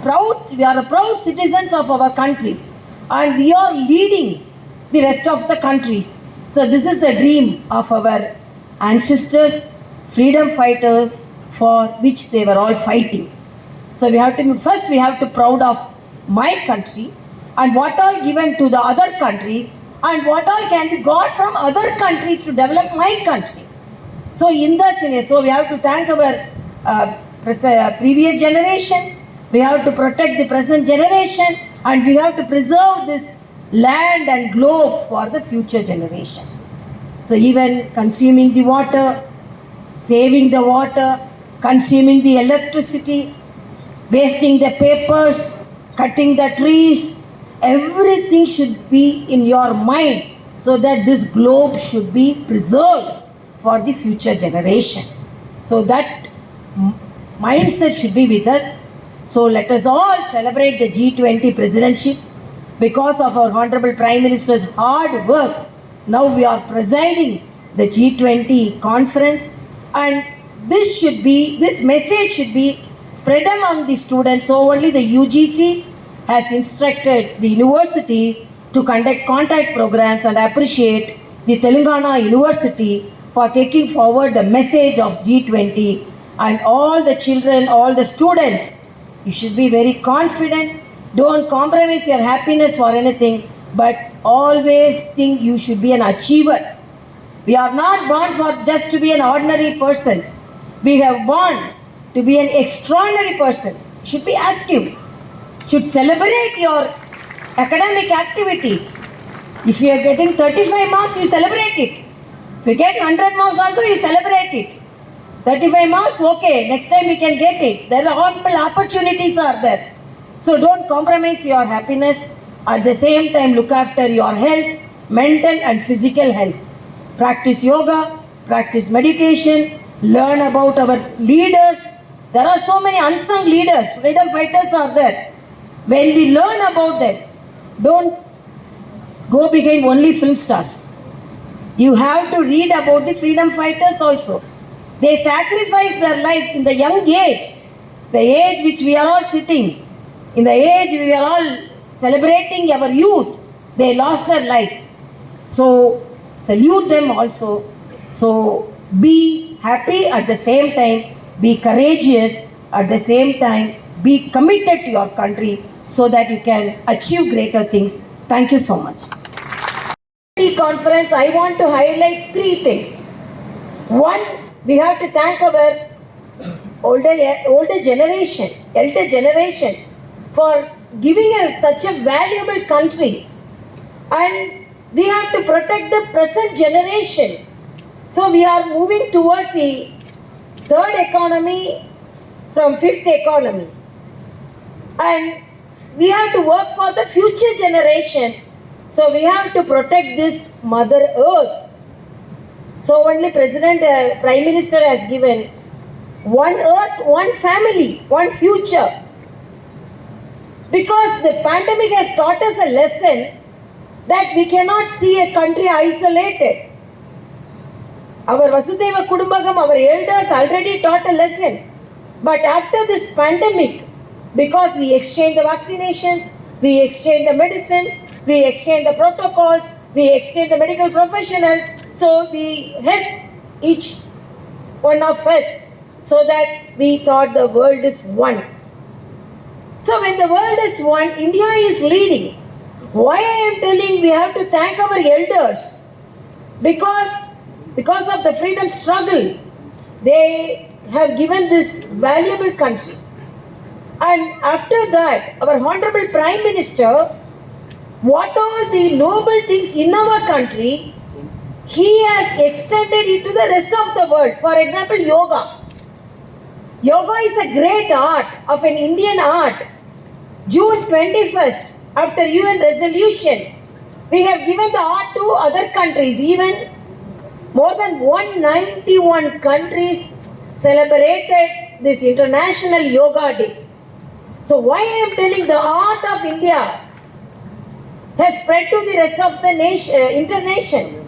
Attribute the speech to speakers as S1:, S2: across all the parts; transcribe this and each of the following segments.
S1: proud citizens of our country, and we are leading the rest of the countries. So this is the dream of our ancestors, freedom fighters, for which they were all fighting. So we have to proud of my country and what all given to the other countries and what all can be got from other countries to develop my country. So in the scenario, so we have to thank our previous generation, we have to protect the present generation, and we have to preserve this land and globe for the future generation. So even consuming the water, saving the water, consuming the electricity, wasting the papers, cutting the trees, everything should be in your mind so that this globe should be preserved for the future generation. So that mindset should be with us. So let us all celebrate the G20 presidency. Because of our Honorable Prime Minister's hard work, now we are presiding the G20 conference, and this message should be spread among the students. So only the UGC has instructed the universities to conduct contact programs, and I appreciate the Telangana University for taking forward the message of G20. And all the children, all the students, you should be very confident. Don't compromise your happiness for anything, but always think you should be an achiever. We are not born for just to be an ordinary person. We have born to be an extraordinary person. You should be active. Should celebrate your academic activities. If you are getting 35 marks, you celebrate it. If you get 100 marks also, you celebrate it. 35 marks, okay, next time we can get it. There are ample opportunities are there. So don't compromise your happiness. At the same time, look after your health, mental and physical health. Practice yoga, practice meditation, learn about our leaders. There are so many unsung leaders, freedom fighters are there. When we learn about them, don't go behind only film stars. You have to read about the freedom fighters also. They sacrificed their life in the young age, the age which we are all sitting. In the age we are all celebrating our youth, they lost their life. So salute them also. So be happy at the same time, be courageous at the same time, be committed to your country so that you can achieve greater things. Thank you so much. Conference, I want to highlight 3 things. One, we have to thank our elder generation for giving us such a valuable country, and we have to protect the present generation. So we are moving towards the 3rd economy from 5th economy, and we have to work for the future generation. So we have to protect this Mother Earth. So only Prime Minister has given one earth, one family, one future. Because the pandemic has taught us a lesson that we cannot see a country isolated. Our Vasudhaiva Kudumbakam, our elders already taught a lesson. But after this pandemic, because we exchange the vaccinations, we exchange the medicines, we exchange the protocols, we exchange the medical professionals, so we help each one of us so that we thought the world is one. So when the world is one, India is leading. Why I am telling we have to thank our elders? Because of the freedom struggle, they have given this valuable country. And after that, our Honorable Prime Minister, what all the noble things in our country, he has extended it to the rest of the world. For example, yoga. Yoga is a great art of an Indian art. June 21st, after UN resolution, we have given the art to other countries. Even more than 191 countries celebrated this International Yoga Day. So why I am telling the art of India has spread to the rest of the nation, internation.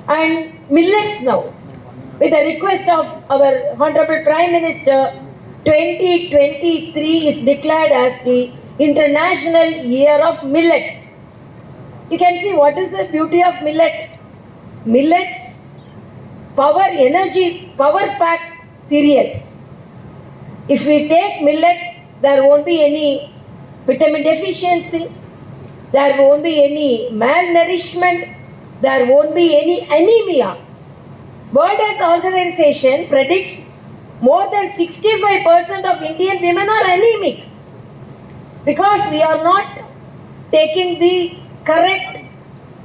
S1: And millets now, with the request of our Honorable Prime Minister, 2023 is declared as the International Year of Millets. You can see what is the beauty of millet. Millets, power, energy, power-packed cereals. If we take millets, there won't be any vitamin deficiency, there won't be any malnourishment, there won't be any anemia. World Health Organization predicts more than 65% of Indian women are anemic because we are not taking the correct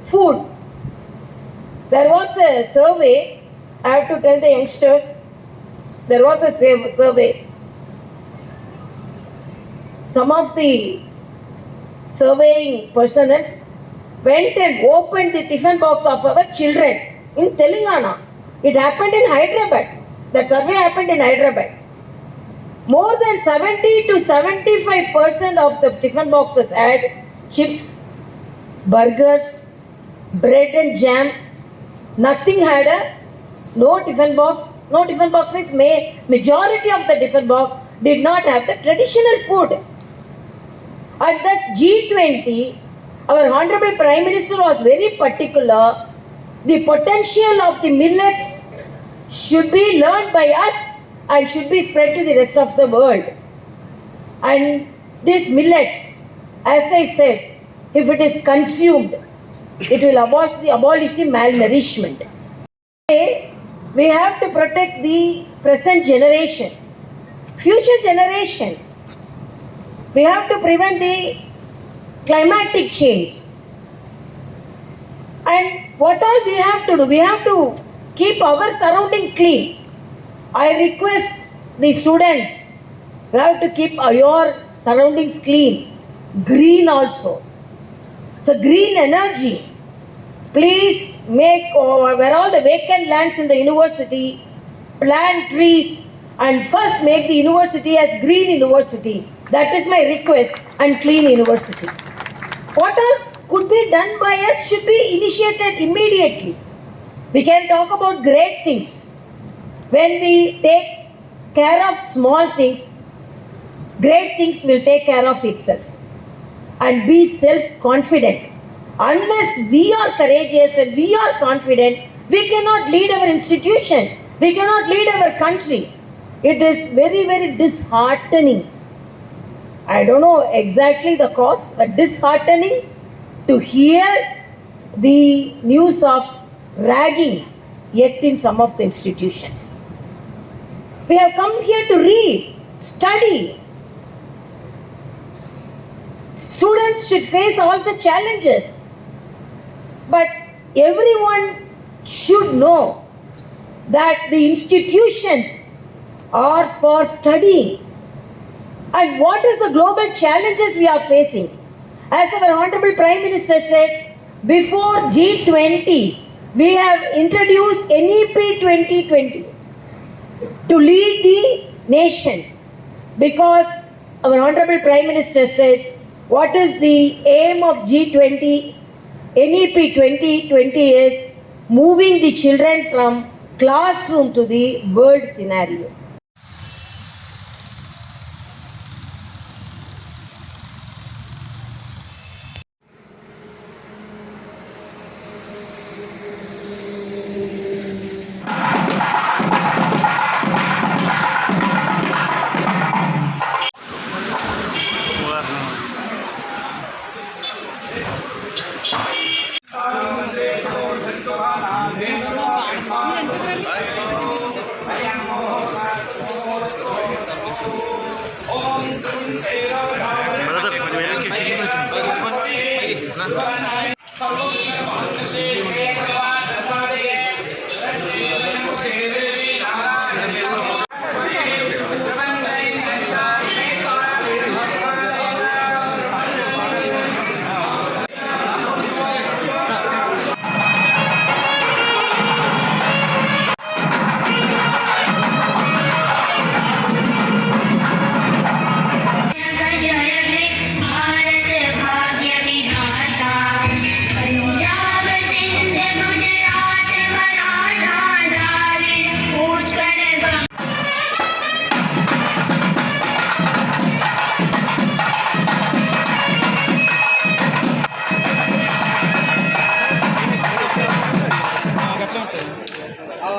S1: food. There was a survey, I have to tell the youngsters, there was a survey. Some of the surveying personnel went and opened the tiffin box of our children in Telangana. It happened in Hyderabad. That survey happened in Hyderabad. More than 70 to 75% of the tiffin boxes had chips, burgers, bread and jam. Nothing had no tiffin box. No tiffin box means majority of the tiffin box did not have the traditional food. At this G20, our Honorable Prime Minister was very particular. The potential of the millets should be learned by us and should be spread to the rest of the world. And these millets, as I said, if it is consumed, it will abolish the malnourishment. We have to protect the present generation, future generation. We have to prevent the climatic change. And what all we have to do? We have to keep our surrounding clean. I request the students, you have to keep your surroundings clean. Green also. So green energy. Please make, where all the vacant lands in the university, plant trees and first make the university as green university. That is my request, and clean university. What all could be done by us should be initiated immediately. We can talk about great things. When we take care of small things, great things will take care of itself. And be self-confident. Unless we are courageous and we are confident, we cannot lead our institution. We cannot lead our country. It is very, very disheartening. I don't know exactly the cause, but disheartening to hear the news of ragging yet in some of the institutions. We have come here to read, study. Students should face all the challenges. But everyone should know that the institutions are for studying. And what is the global challenges we are facing? As our Honorable Prime Minister said, before G20, we have introduced NEP 2020 to lead the nation. Because our Honorable Prime Minister said, what is the aim of G20? NEP 2020 is moving the children from classroom to the world scenario.
S2: మరి